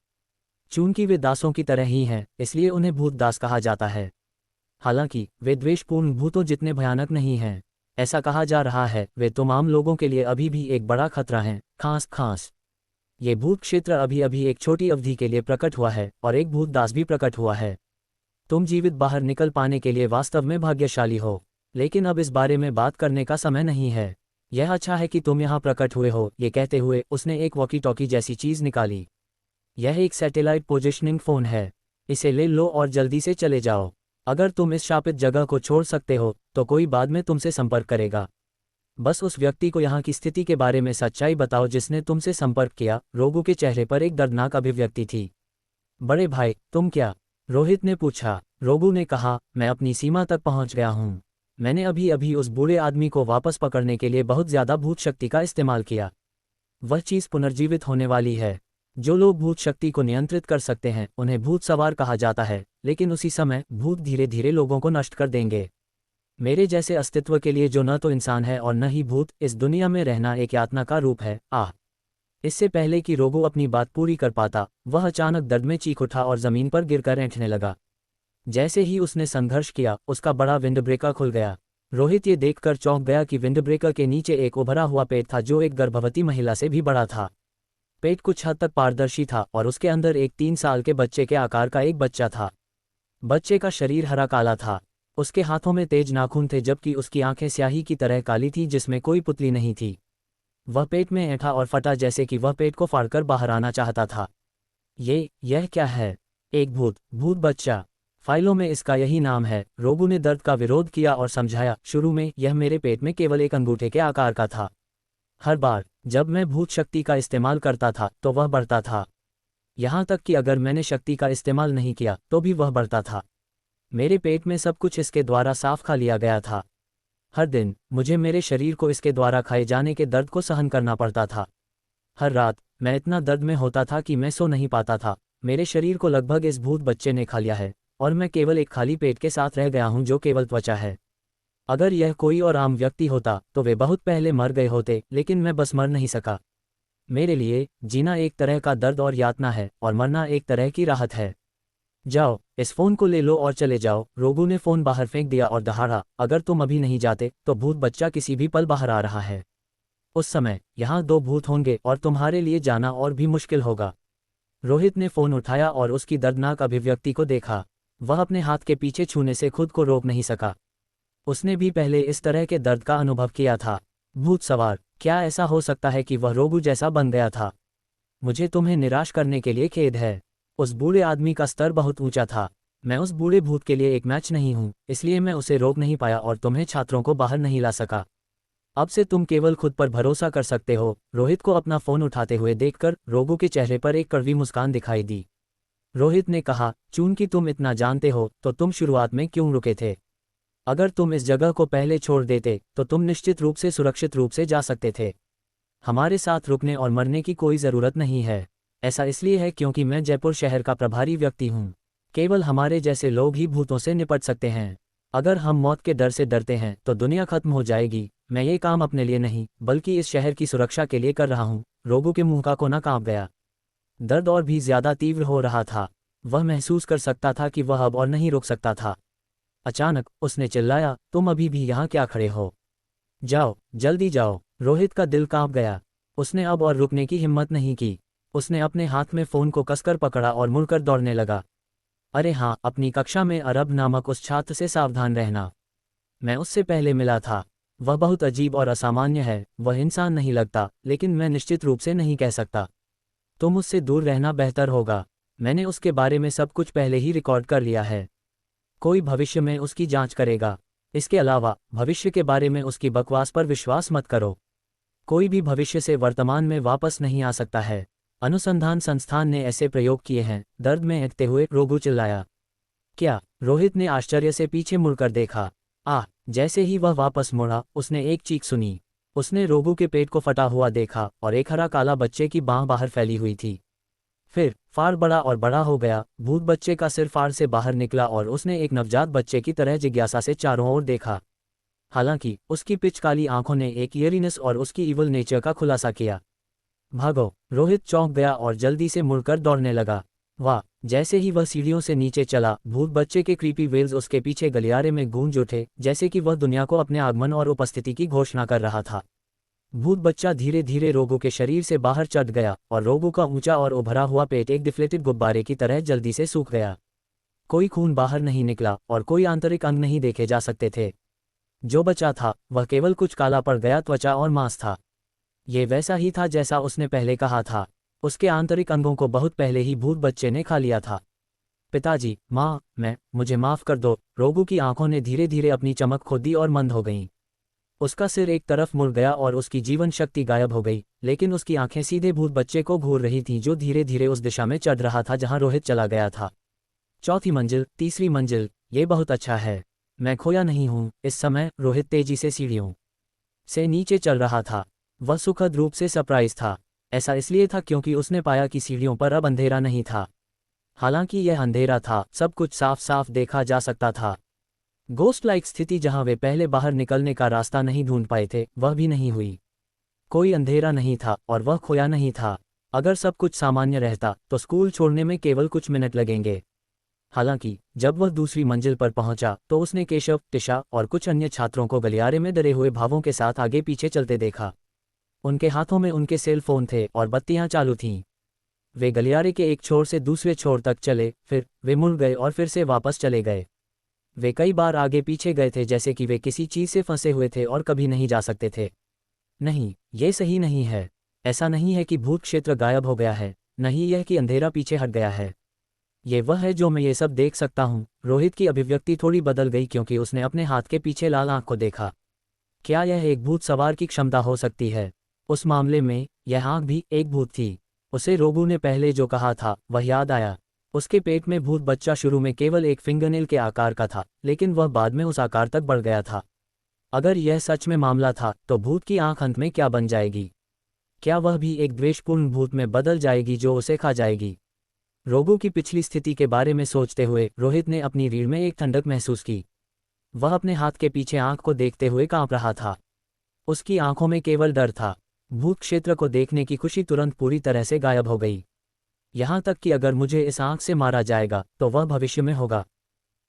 Speaker 1: चूंकि वे दासों की तरह ही हैं, इसलिए उन्हें भूत दास कहा जाता है। हालांकि वे द्वेषपूर्ण भूतों जितने भयानक नहीं हैं। ऐसा कहा जा रहा है वे तमाम लोगों के लिए अभी भी एक बड़ा खतरा हैं। खांस खांस। ये भूत क्षेत्र अभी अभी एक छोटी अवधि के लिए प्रकट हुआ है और एक भूत दास भी प्रकट हुआ है। तुम जीवित बाहर निकल पाने के लिए वास्तव में भाग्यशाली हो, लेकिन अब इस बारे में बात करने का समय नहीं है। यह अच्छा है कि तुम यहाँ प्रकट हुए हो। ये कहते हुए उसने एक वॉकी टॉकी जैसी चीज़ निकाली। यह एक सैटेलाइट पोजिशनिंग फ़ोन है। इसे ले लो और जल्दी से चले जाओ। अगर तुम इस शापित जगह को छोड़ सकते हो तो कोई बाद में तुमसे संपर्क करेगा। बस उस व्यक्ति को यहाँ की स्थिति के बारे में सच्चाई बताओ जिसने तुमसे संपर्क किया। रोगू के चेहरे पर एक दर्दनाक अभिव्यक्ति थी। बड़े भाई, तुम क्या? रोहित ने पूछा। रोगू ने कहा, मैं अपनी सीमा तक पहुँच गया हूँ। मैंने अभी अभी उस बूढ़े आदमी को वापस पकड़ने के लिए बहुत ज़्यादा भूत शक्ति का इस्तेमाल किया। वह चीज़ पुनर्जीवित होने वाली है। जो लोग भूत शक्ति को नियंत्रित कर सकते हैं उन्हें भूत सवार कहा जाता है, लेकिन उसी समय भूत धीरे धीरे लोगों को नष्ट कर देंगे। मेरे जैसे अस्तित्व के लिए जो न तो इंसान है और न ही भूत, इस दुनिया में रहना एक यातना का रूप है। आह! इससे पहले कि रोगो अपनी बात पूरी कर पाता, वह अचानक दर्द में चीख उठा और ज़मीन पर गिरकर ऐंठने लगा। जैसे ही उसने संघर्ष किया, उसका बड़ा विंडब्रेकर खुल गया। रोहित ये देखकर चौंक गया कि विंडब्रेकर के नीचे एक उभरा हुआ पेट था जो एक गर्भवती महिला से भी बड़ा था। पेट कुछ हद तक पारदर्शी था और उसके अंदर एक 3 साल के बच्चे के आकार का एक बच्चा था। बच्चे का शरीर हरा काला था। उसके हाथों में तेज नाखून थे जबकि उसकी आंखें स्याही की तरह काली थी जिसमें कोई पुतली नहीं थी। वह पेट में ऐंठा और फटा जैसे कि वह पेट को फाड़कर बाहर आना चाहता था। यह क्या है? एक भूत बच्चा। फाइलों में इसका यही नाम है। रोगू ने दर्द का विरोध किया और समझाया, शुरू में यह मेरे पेट में केवल एक अंगूठे के आकार का था। हर बार जब मैं भूत शक्ति का इस्तेमाल करता था तो वह बढ़ता था। यहाँ तक कि अगर मैंने शक्ति का इस्तेमाल नहीं किया तो भी वह बढ़ता था। मेरे पेट में सब कुछ इसके द्वारा साफ खा लिया गया था। हर दिन मुझे मेरे शरीर को इसके द्वारा खाए जाने के दर्द को सहन करना पड़ता था। हर रात मैं इतना दर्द में होता था कि मैं सो नहीं पाता था। मेरे शरीर को लगभग इस भूत बच्चे ने खा लिया है और मैं केवल एक खाली पेट के साथ रह गया हूँ जो केवल त्वचा है। अगर यह कोई और आम व्यक्ति होता तो वे बहुत पहले मर गए होते, लेकिन मैं बस मर नहीं सका। मेरे लिए जीना एक तरह का दर्द और यातना है और मरना एक तरह की राहत है। जाओ, इस फोन को ले लो और चले जाओ। रोगू ने फोन बाहर फेंक दिया और दहाड़ा, अगर तुम अभी नहीं जाते तो भूत बच्चा किसी भी पल बाहर आ रहा है। उस समय यहाँ 2 भूत होंगे और तुम्हारे लिए जाना और भी मुश्किल होगा। रोहित ने फोन उठाया और उसकी दर्दनाक अभिव्यक्ति को देखा। वह अपने हाथ के पीछे छूने से खुद को रोक नहीं सका। उसने भी पहले इस तरह के दर्द का अनुभव किया था। भूत सवार, क्या ऐसा हो सकता है कि वह रोबू जैसा बन गया था? मुझे तुम्हें निराश करने के लिए खेद है। उस बूढ़े आदमी का स्तर बहुत ऊंचा था। मैं उस बूढ़े भूत के लिए एक मैच नहीं हूं, इसलिए मैं उसे रोक नहीं पाया और तुम्हें छात्रों को बाहर नहीं ला सका। अब से तुम केवल खुद पर भरोसा कर सकते हो। रोहित को अपना फोन उठाते हुए देखकर रोबू के चेहरे पर एक कड़वी मुस्कान दिखाई दी। रोहित ने कहा, चूंकि तुम इतना जानते हो तो तुम शुरुआत में क्यों रुके थे? अगर तुम इस जगह को पहले छोड़ देते तो तुम निश्चित रूप से सुरक्षित रूप से जा सकते थे। हमारे साथ रुकने और मरने की कोई ज़रूरत नहीं है। ऐसा इसलिए है क्योंकि मैं जयपुर शहर का प्रभारी व्यक्ति हूँ। केवल हमारे जैसे लोग ही भूतों से निपट सकते हैं। अगर हम मौत के डर से डरते हैं तो दुनिया खत्म हो जाएगी। मैं ये काम अपने लिए नहीं बल्कि इस शहर की सुरक्षा के लिए कर रहा हूँ। रोबू के मुंह का कोना कांप गया। दर्द और भी ज्यादा तीव्र हो रहा था। वह महसूस कर सकता था कि वह अब और नहीं रुक सकता था। अचानक उसने चिल्लाया, तुम अभी भी यहाँ क्या खड़े हो? जाओ, जल्दी जाओ। रोहित का दिल कांप गया। उसने अब और रुकने की हिम्मत नहीं की। उसने अपने हाथ में फोन को कसकर पकड़ा और मुड़कर दौड़ने लगा। अरे हाँ, अपनी कक्षा में अरब नामक उस छात्र से सावधान रहना। मैं उससे पहले मिला था। वह बहुत अजीब और असामान्य है। वह इंसान नहीं लगता, लेकिन मैं निश्चित रूप से नहीं कह सकता। तुम उससे दूर रहना बेहतर होगा। मैंने उसके बारे में सब कुछ पहले ही रिकॉर्ड कर लिया है। कोई भविष्य में उसकी जांच करेगा। इसके अलावा भविष्य के बारे में उसकी बकवास पर विश्वास मत करो। कोई भी भविष्य से वर्तमान में वापस नहीं आ सकता है। अनुसंधान संस्थान ने ऐसे प्रयोग किए हैं। दर्द में हिंकते हुए रोबू चिल्लाया। क्या? रोहित ने आश्चर्य से पीछे मुड़कर देखा। जैसे ही वह वापस मुड़ा उसने एक चीख सुनी। उसने रोबू के पेट को फटा हुआ देखा और एक हरा काला बच्चे की बाँह बाहर फैली हुई थी। फिर फाड़ बड़ा और बड़ा हो गया। भूत बच्चे का सिर फाड़ से बाहर निकला और उसने एक नवजात बच्चे की तरह जिज्ञासा से चारों ओर देखा। हालांकि उसकी पिच काली आंखों ने एक ईयरीनेस और उसकी इवल नेचर का खुलासा किया। भागो! रोहित चौंक गया और जल्दी से मुड़कर दौड़ने लगा। वाह! जैसे ही वह सीढ़ियों से नीचे चला, भूत बच्चे के क्रीपी वेल्स उसके पीछे गलियारे में गूंज उठे, जैसे कि वह दुनिया को अपने आगमन और उपस्थिति की घोषणा कर रहा था। भूत बच्चा धीरे धीरे रोबू के शरीर से बाहर चढ़ गया और रोबू का ऊंचा और उभरा हुआ पेट एक डिफ्लेटेड गुब्बारे की तरह जल्दी से सूख गया। कोई खून बाहर नहीं निकला और कोई आंतरिक अंग नहीं देखे जा सकते थे। जो बचा था वह केवल कुछ काला पड़ गया त्वचा और मांस था। ये वैसा ही था जैसा उसने पहले कहा था। उसके आंतरिक अंगों को बहुत पहले ही भूत बच्चे ने खा लिया था। पिताजी, माँ, मुझे माफ कर दो। रोबू की आंखों ने धीरे धीरे अपनी चमक खो दी और मंद हो गईं। उसका सिर एक तरफ मुड़ गया और उसकी जीवन शक्ति गायब हो गई, लेकिन उसकी आंखें सीधे भूत बच्चे को घूर रही थीं जो धीरे धीरे उस दिशा में चढ़ रहा था जहां रोहित चला गया था। चौथी मंजिल, तीसरी मंजिल, ये बहुत अच्छा है। मैं खोया नहीं हूं। इस समय रोहित तेजी से सीढ़ियों से नीचे चल रहा था। वह सुखद रूप से सरप्राइज था। ऐसा इसलिए था क्योंकि उसने पाया कि सीढ़ियों पर अब अंधेरा नहीं था। हालांकि यह अंधेरा था, सब कुछ साफ साफ देखा जा सकता था। गोस्ट लाइक स्थिति जहां वे पहले बाहर निकलने का रास्ता नहीं ढूंढ पाए थे, वह भी नहीं हुई। कोई अंधेरा नहीं था और वह खोया नहीं था। अगर सब कुछ सामान्य रहता तो स्कूल छोड़ने में केवल कुछ मिनट लगेंगे। हालांकि जब वह दूसरी मंजिल पर पहुंचा तो उसने केशव, टिशा और कुछ अन्य छात्रों को गलियारे में डरे हुए भावों के साथ आगे पीछे चलते देखा। उनके हाथों में उनके सेल फोन थे और बत्तियां चालू थीं। वे गलियारे के एक छोर से दूसरे छोर तक चले, फिर वे मुड़ गए और फिर से वापस चले गए। वे कई बार आगे पीछे गए थे जैसे कि वे किसी चीज़ से फंसे हुए थे और कभी नहीं जा सकते थे। नहीं, ये सही नहीं है। ऐसा नहीं है कि भूत क्षेत्र गायब हो गया है, नहीं यह कि अंधेरा पीछे हट गया है। ये वह है जो मैं ये सब देख सकता हूँ। रोहित की अभिव्यक्ति थोड़ी बदल गई क्योंकि उसने अपने हाथ के पीछे लाल आंख को देखा। क्या यह एक भूत सवार की क्षमता हो सकती है? उस मामले में यह आंख भी एक भूत थी। उसे रोबू ने पहले जो कहा था वह याद आया। उसके पेट में भूत बच्चा शुरू में केवल एक फिंगरनेल के आकार का था, लेकिन वह बाद में उस आकार तक बढ़ गया था। अगर यह सच में मामला था तो भूत की आंख अंत में क्या बन जाएगी? क्या वह भी एक द्वेषपूर्ण भूत में बदल जाएगी जो उसे खा जाएगी? रोबू की पिछली स्थिति के बारे में सोचते हुए रोहित ने अपनी रीढ़ में एक ठंडक महसूस की। वह अपने हाथ के पीछे आंख को देखते हुए कांप रहा था। उसकी आंखों में केवल डर था। भूत क्षेत्र को देखने की खुशी तुरंत पूरी तरह से गायब हो गई। यहाँ तक कि अगर मुझे इस आंख से मारा जाएगा तो वह भविष्य में होगा।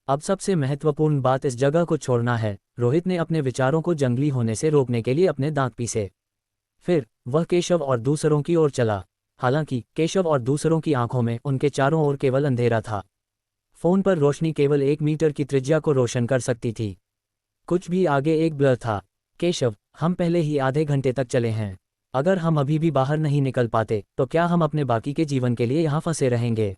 Speaker 1: अब सबसे महत्वपूर्ण बात इस जगह को छोड़ना है। रोहित ने अपने विचारों को जंगली होने से रोकने के लिए अपने दांत पीसे। फिर वह केशव और दूसरों की ओर चला। हालांकि केशव और दूसरों की आंखों में उनके चारों ओर केवल अंधेरा था। फोन पर रोशनी केवल 1 मीटर की त्रिज्या को रोशन कर सकती थी। कुछ भी आगे एक ब्लर था। केशव, हम पहले ही आधे घंटे तक चले हैं। अगर हम अभी भी बाहर नहीं निकल पाते तो क्या हम अपने बाकी के जीवन के लिए यहाँ फंसे रहेंगे?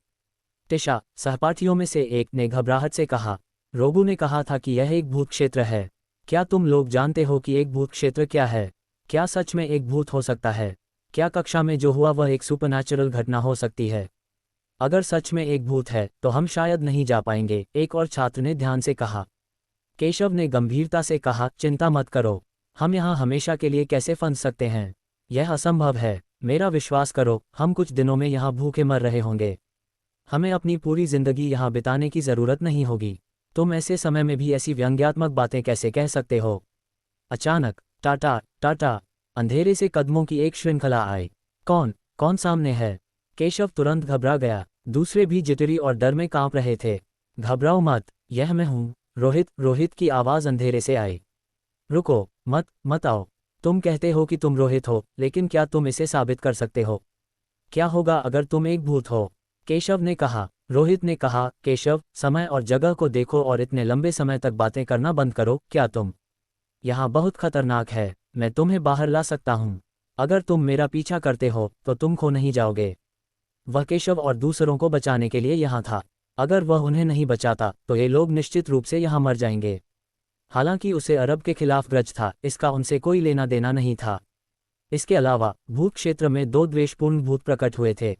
Speaker 1: टिशा, सहपाठियों में से एक ने घबराहट से कहा। रोबू ने कहा था कि यह एक भूत क्षेत्र है। क्या तुम लोग जानते हो कि एक भूत क्षेत्र क्या है? क्या सच में एक भूत हो सकता है? क्या कक्षा में जो हुआ वह एक सुपरनैचुरल घटना हो सकती है? अगर सच में एक भूत है तो हम शायद नहीं जा पाएंगे, एक और छात्र ने ध्यान से कहा। केशव ने गंभीरता से कहा, चिंता मत करो। हम यहाँ हमेशा के लिए कैसे फंस सकते हैं? यह असंभव है। मेरा विश्वास करो, हम कुछ दिनों में यहाँ भूखे मर रहे होंगे। हमें अपनी पूरी जिंदगी यहाँ बिताने की ज़रूरत नहीं होगी। तुम ऐसे समय में भी ऐसी व्यंग्यात्मक बातें कैसे कह सकते हो? अचानक टाटा टाटा अंधेरे से कदमों की एक श्रृंखला आई। कौन कौन सामने है? केशव तुरंत घबरा गया। दूसरे भी जिटरी और डर में कांप रहे थे। घबराओ मत, यह मैं हूँ, रोहित की आवाज़ अंधेरे से आई। रुको, मत आओ। तुम कहते हो कि तुम रोहित हो, लेकिन क्या तुम इसे साबित कर सकते हो? क्या होगा अगर तुम एक भूत हो? केशव ने कहा। रोहित ने कहा, केशव, समय और जगह को देखो और इतने लंबे समय तक बातें करना बंद करो। क्या तुम? यहाँ बहुत खतरनाक है, मैं तुम्हें बाहर ला सकता हूँ। अगर तुम मेरा पीछा करते हो तो तुम खो नहीं जाओगे। वह केशव और दूसरों को बचाने के लिए यहाँ था। अगर वह उन्हें नहीं बचाता तो ये लोग निश्चित रूप से यहाँ मर जाएंगे। हालांकि उसे अरब के खिलाफ ग्रज था, इसका उनसे कोई लेना देना नहीं था। इसके अलावा भूत क्षेत्र में 2 द्वेषपूर्ण भूत प्रकट हुए थे।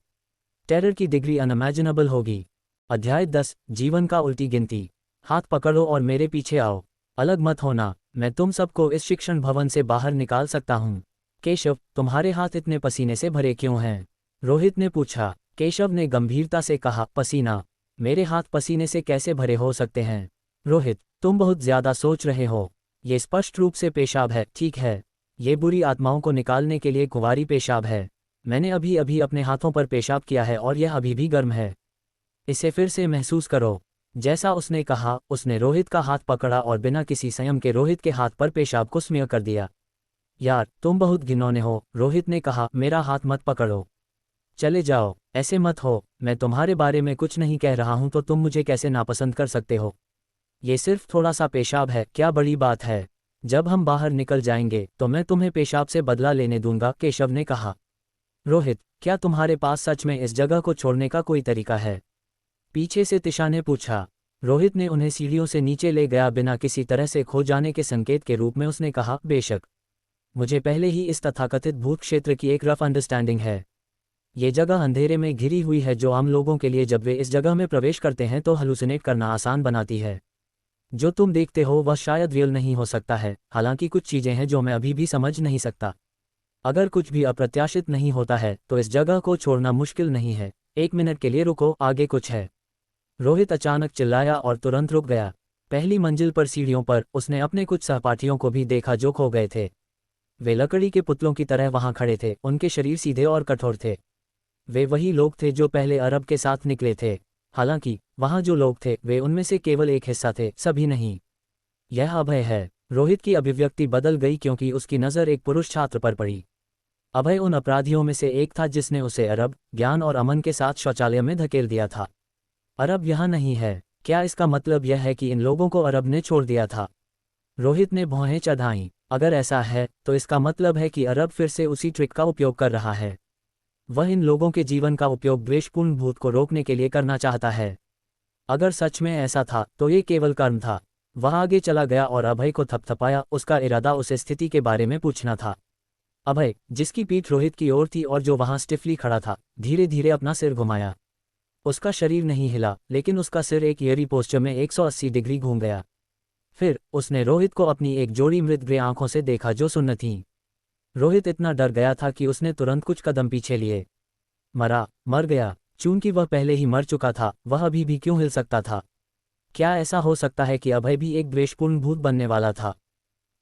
Speaker 1: टेरर की डिग्री अनइमेजिनेबल होगी। अध्याय 10, जीवन का उल्टी गिनती। हाथ पकड़ो और मेरे पीछे आओ। अलग मत होना, मैं तुम सबको इस शिक्षण भवन से बाहर निकाल सकता हूँ। केशव, तुम्हारे हाथ इतने पसीने से भरे क्यों हैं? रोहित ने पूछा। केशव ने गंभीरता से कहा, पसीना? मेरे हाथ पसीने से कैसे भरे हो सकते हैं? रोहित, तुम बहुत ज्यादा सोच रहे हो। ये स्पष्ट रूप से पेशाब है, ठीक है। ये बुरी आत्माओं को निकालने के लिए कुंवारी पेशाब है। मैंने अभी अभी अपने हाथों पर पेशाब किया है और यह अभी भी गर्म है। इसे फिर से महसूस करो। जैसा उसने कहा, उसने रोहित का हाथ पकड़ा और बिना किसी संयम के रोहित के हाथ पर पेशाब को स्मीयर कर दिया। यार, तुम बहुत घिनौने हो, रोहित ने कहा। मेरा हाथ मत पकड़ो। चले जाओ, ऐसे मत हो। मैं तुम्हारे बारे में कुछ नहीं कह रहा हूं तो तुम मुझे कैसे नापसंद कर सकते हो? ये सिर्फ थोड़ा सा पेशाब है, क्या बड़ी बात है? जब हम बाहर निकल जाएंगे तो मैं तुम्हें पेशाब से बदला लेने दूंगा, केशव ने कहा। रोहित, क्या तुम्हारे पास सच में इस जगह को छोड़ने का कोई तरीका है? पीछे से तिशा ने पूछा। रोहित ने उन्हें सीढ़ियों से नीचे ले गया। बिना किसी तरह से खो जाने के संकेत के रूप में उसने कहा, बेशक। मुझे पहले ही इस तथाकथित भूत क्षेत्र की एक रफ अंडरस्टैंडिंग है। ये जगह अंधेरे में घिरी हुई है जो आम लोगों के लिए जब वे इस जगह में प्रवेश करते हैं तो हलुसिनेट करना आसान बनाती है। जो तुम देखते हो वह शायद रियल नहीं हो सकता है, हालांकि कुछ चीज़ें हैं जो मैं अभी भी समझ नहीं सकता। अगर कुछ भी अप्रत्याशित नहीं होता है तो इस जगह को छोड़ना मुश्किल नहीं है। 1 मिनट के लिए रुको, आगे कुछ है। रोहित अचानक चिल्लाया और तुरंत रुक गया। पहली मंजिल पर सीढ़ियों पर उसने अपने कुछ सहपाठियों को भी देखा जो खो गए थे। वे लकड़ी के पुतलों की तरह वहां खड़े थे, उनके शरीर सीधे और कठोर थे। वे वही लोग थे जो पहले अरब के साथ निकले थे। हालांकि वहां जो लोग थे वे उनमें से केवल एक हिस्सा थे, सभी नहीं। यह अभय है। रोहित की अभिव्यक्ति बदल गई क्योंकि उसकी नज़र एक पुरुष छात्र पर पड़ी। अभय उन अपराधियों में से एक था जिसने उसे अरब, ज्ञान और अमन के साथ शौचालय में धकेल दिया था। अरब यहाँ नहीं है। क्या इसका मतलब यह है कि इन लोगों को अरब ने छोड़ दिया था? रोहित ने भौहें चढ़ाईं। अगर ऐसा है तो इसका मतलब है कि अरब फिर से उसी ट्रिक का उपयोग कर रहा है। वह इन लोगों के जीवन का उपयोग द्वेषपूर्ण भूत को रोकने के लिए करना चाहता है। अगर सच में ऐसा था तो ये केवल कर्म था। वह आगे चला गया और अभय को थपथपाया। उसका इरादा उस स्थिति के बारे में पूछना था। अभय, जिसकी पीठ रोहित की ओर थी और जो वहां स्टिफली खड़ा था, धीरे धीरे अपना सिर घुमाया। उसका शरीर नहीं हिला, लेकिन उसका सिर एक एरी पोस्चर में 180 डिग्री घूम गया। फिर उसने रोहित को अपनी एक जोड़ी मृत ग्रे आंखों से देखा जो सुन्न थीं। रोहित इतना डर गया था कि उसने तुरंत कुछ कदम पीछे लिए। मर गया। चूंकि वह पहले ही मर चुका था, वह अभी भी क्यों हिल सकता था? क्या ऐसा हो सकता है कि अभय भी एक द्वेषपूर्ण भूत बनने वाला था?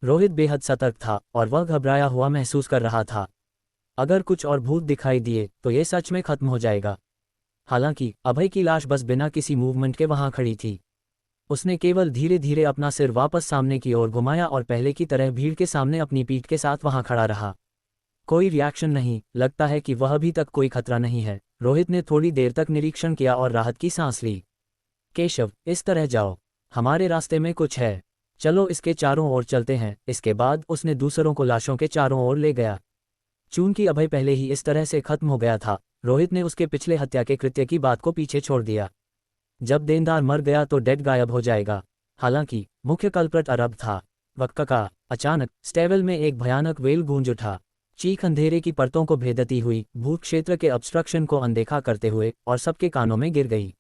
Speaker 1: रोहित बेहद सतर्क था और वह घबराया हुआ महसूस कर रहा था। अगर कुछ और भूत दिखाई दिए तो ये सच में खत्म हो जाएगा। हालांकि अभय की लाश बस बिना किसी मूवमेंट के वहां खड़ी थी। उसने केवल धीरे धीरे अपना सिर वापस सामने की ओर घुमाया और पहले की तरह भीड़ के सामने अपनी पीठ के साथ वहां खड़ा रहा। कोई रिएक्शन नहीं, लगता है कि वह अभी तक कोई खतरा नहीं है। रोहित ने थोड़ी देर तक निरीक्षण किया और राहत की सांस ली। केशव, इस तरह जाओ, हमारे रास्ते में कुछ है, चलो इसके चारों ओर चलते हैं। इसके बाद उसने दूसरों को लाशों के चारों ओर ले गया। चूंकि अभय पहले ही इस तरह से खत्म हो गया था, रोहित ने उसके पिछले हत्या के कृत्य की बात को पीछे छोड़ दिया। जब देनदार मर गया तो डेड गायब हो जाएगा। हालांकि मुख्य कल्प्रिट अरब था। वक्का अचानक स्टेबल में एक भयानक वेल गूंज उठा। चीख अंधेरे की परतों को भेदती हुई भूत क्षेत्र के ऑब्स्ट्रक्शन को अनदेखा करते हुए और सबके कानों में गिर गई।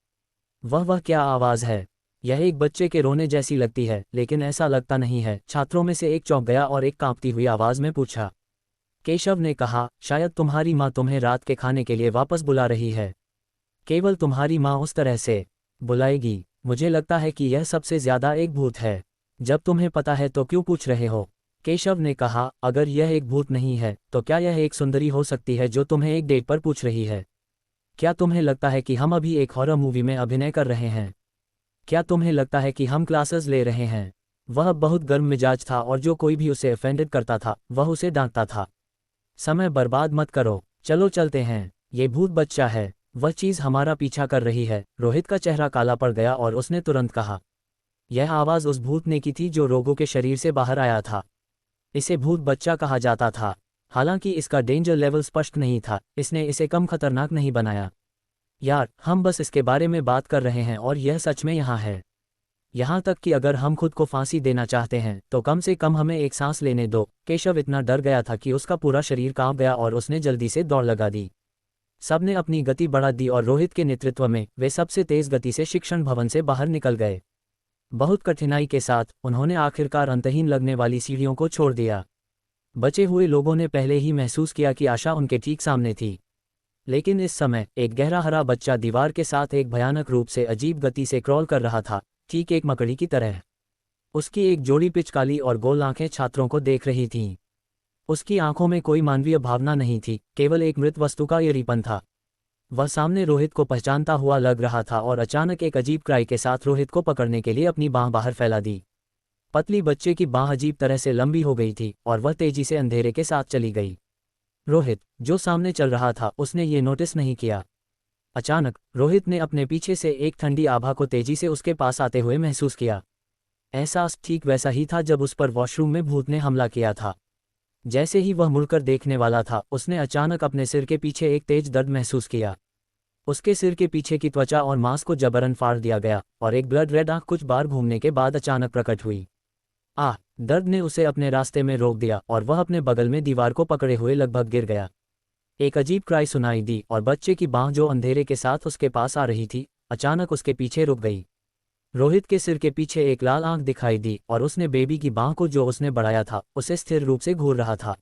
Speaker 1: वह क्या आवाज़ है? यह एक बच्चे के रोने जैसी लगती है, लेकिन ऐसा लगता नहीं है। छात्रों में से एक चौंक गया और एक कांपती हुई आवाज़ में पूछा। केशव ने कहा, शायद तुम्हारी माँ तुम्हें रात के खाने के लिए वापस बुला रही है। केवल तुम्हारी माँ उस तरह से बुलाएगी? मुझे लगता है कि यह सबसे ज्यादा एक भूत है। जब तुम्हें पता है तो क्यों पूछ रहे हो? केशव ने कहा, अगर यह एक भूत नहीं है तो क्या यह एक सुंदरी हो सकती है जो तुम्हें एक डेट पर पूछ रही है? क्या तुम्हें लगता है कि हम अभी एक हॉरर मूवी में अभिनय कर रहे हैं? क्या तुम्हें लगता है कि हम क्लासेस ले रहे हैं? वह बहुत गर्म मिजाज था और जो कोई भी उसे ऑफेंडेड करता था वह उसे डांटता था। समय बर्बाद मत करो, चलो चलते हैं। ये भूत बच्चा है, वह चीज़ हमारा पीछा कर रही है। रोहित का चेहरा काला पड़ गया और उसने तुरंत कहा। यह आवाज़ उस भूत ने की थी जो रोगों के शरीर से बाहर आया था। इसे भूत बच्चा कहा जाता था। हालांकि इसका डेंजर लेवल स्पष्ट नहीं था, इसने इसे कम खतरनाक नहीं बनाया। यार, हम बस इसके बारे में बात कर रहे हैं और यह सच में यहाँ है। यहाँ तक कि अगर हम खुद को फांसी देना चाहते हैं तो कम से कम हमें एक सांस लेने दो। केशव इतना डर गया था कि उसका पूरा शरीर कांप गया और उसने जल्दी से दौड़ लगा दी। सबने अपनी गति बढ़ा दी और रोहित के नेतृत्व में वे सबसे तेज गति से शिक्षण भवन से बाहर निकल गए। बहुत कठिनाई के साथ उन्होंने आखिरकार अंतहीन लगने वाली सीढ़ियों को छोड़ दिया। बचे हुए लोगों ने पहले ही महसूस किया कि आशा उनके ठीक सामने थी, लेकिन इस समय एक गहरा हरा बच्चा दीवार के साथ एक भयानक रूप से अजीब गति से क्रॉल कर रहा था, ठीक एक मकड़ी की तरह। उसकी एक जोड़ी पिचकाली और गोल आंखें छात्रों को देख रही थीं। उसकी आंखों में कोई मानवीय भावना नहीं थी, केवल एक मृत वस्तु का येरीपन था। वह सामने रोहित को पहचानता हुआ लग रहा था और अचानक एक अजीब क्राई के साथ रोहित को पकड़ने के लिए अपनी बाँह बाहर फैला दी। पतली बच्चे की बाँह अजीब तरह से लंबी हो गई थी और वह तेजी से अंधेरे के साथ चली गई। रोहित, जो सामने चल रहा था, उसने ये नोटिस नहीं किया। अचानक रोहित ने अपने पीछे से एक ठंडी आभा को तेजी से उसके पास आते हुए महसूस किया। एहसास ठीक वैसा ही था जब उस पर वॉशरूम में भूत ने हमला किया था। जैसे ही वह मुड़कर देखने वाला था, उसने अचानक अपने सिर के पीछे एक तेज दर्द महसूस किया। उसके सिर के पीछे की त्वचा और मांस को जबरन फाड़ दिया गया और एक ब्लड रेड आंख कुछ बार घूमने के बाद अचानक प्रकट हुई। दर्द ने उसे अपने रास्ते में रोक दिया और वह अपने बगल में दीवार को पकड़े हुए लगभग गिर गया। एक अजीब क्राई सुनाई दी और बच्चे की बाँह जो अंधेरे के साथ उसके पास आ रही थी, अचानक उसके पीछे रुक गई। रोहित के सिर के पीछे एक लाल आंख दिखाई दी और उसने बेबी की बाँह को जो उसने बढ़ाया था उसे स्थिर रूप से घूर रहा था।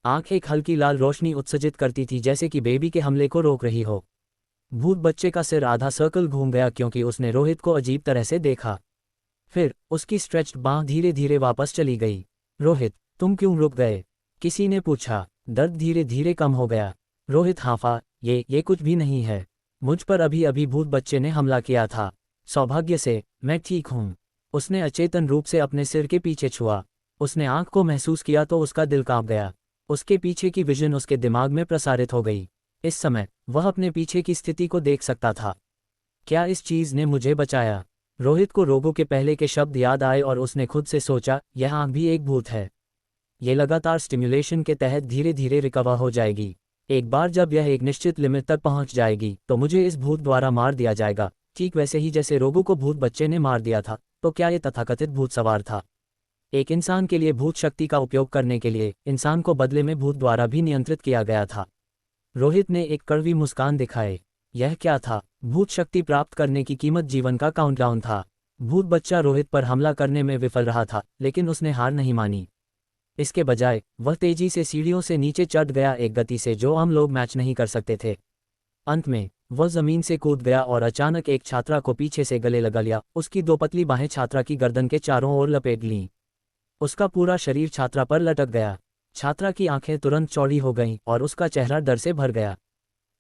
Speaker 1: आंख एक हल्की लाल रोशनी उत्सर्जित करती थी, जैसे कि बेबी के हमले को रोक रही हो। भूत बच्चे का सिर आधा सर्कल घूम गया क्योंकि उसने रोहित को अजीब तरह से देखा। फिर उसकी स्ट्रेच्ड बाँह धीरे धीरे वापस चली गई। रोहित, तुम क्यों रुक गए? किसी ने पूछा। दर्द धीरे धीरे कम हो गया। रोहित हाँफा, ये कुछ भी नहीं है। मुझ पर अभी अभी भूत बच्चे ने हमला किया था। सौभाग्य से मैं ठीक हूँ। उसने अचेतन रूप से अपने सिर के पीछे छुआ। उसने आँख को महसूस किया तो उसका दिल कांप गया। उसके पीछे की विजन उसके दिमाग में प्रसारित हो गई। इस समय वह अपने पीछे की स्थिति को देख सकता था। क्या इस चीज़ ने मुझे बचाया? रोहित को रोगों के पहले के शब्द याद आए और उसने खुद से सोचा, यह आँख भी एक भूत है। ये लगातार स्टिम्युलेशन के तहत धीरे धीरे रिकवर हो जाएगी। एक बार जब यह एक निश्चित लिमिट तक पहुंच जाएगी तो मुझे इस भूत द्वारा मार दिया जाएगा, ठीक वैसे ही जैसे रोगों को भूत बच्चे ने मार दिया था। तो क्या ये तथाकथित भूत सवार था? एक इंसान के लिए भूत शक्ति का उपयोग करने के लिए इंसान को बदले में भूत द्वारा भी नियंत्रित किया गया था। रोहित ने एक कड़वी मुस्कान दिखाए। यह क्या था? भूत शक्ति प्राप्त करने की कीमत जीवन का काउंटडाउन था। भूत बच्चा रोहित पर हमला करने में विफल रहा था, लेकिन उसने हार नहीं मानी। इसके बजाय वह तेजी से सीढ़ियों से नीचे चढ़ गया, एक गति से जो हम लोग मैच नहीं कर सकते थे। अंत में वह जमीन से कूद गया और अचानक एक छात्रा को पीछे से गले लगा लिया। उसकी दो पतली बाहें छात्रा की गर्दन के चारों ओर लपेट लीं। उसका पूरा शरीर छात्रा पर लटक गया। छात्रा की आंखें तुरंत चौड़ी हो गईं और उसका चेहरा डर से भर गया।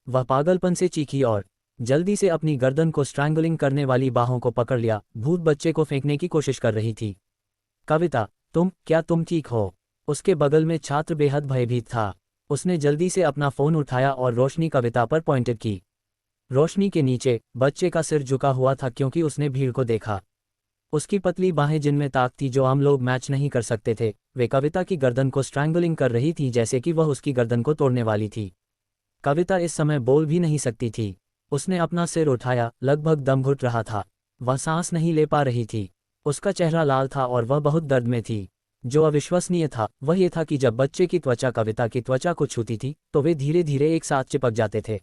Speaker 1: वह पागलपन से चीखी और जल्दी से अपनी गर्दन को स्ट्रैंगलिंग करने वाली बाहों को पकड़ लिया। भूत बच्चे को फेंकने की कोशिश कर रही थी। कविता, क्या तुम ठीक हो? उसके बगल में छात्र बेहद भयभीत था। उसने जल्दी से अपना फ़ोन उठाया और रोशनी कविता पर पॉइंटेड की। रोशनी के नीचे बच्चे का सिर झुका हुआ था क्योंकि उसने भीड़ को देखा। उसकी पतली बाहें जिनमें ताक थी जो आम लोग मैच नहीं कर सकते थे, वे कविता की गर्दन को स्ट्रैंगलिंग कर रही थी जैसे कि वह उसकी गर्दन को तोड़ने वाली थी। कविता इस समय बोल भी नहीं सकती थी। उसने अपना सिर उठाया, लगभग दम घुट रहा था। वह सांस नहीं ले पा रही थी। उसका चेहरा लाल था और वह बहुत दर्द में थी। जो अविश्वसनीय था वह ये था कि जब बच्चे की त्वचा कविता की त्वचा को छूती थी तो वे धीरे धीरे एक साथ चिपक जाते थे।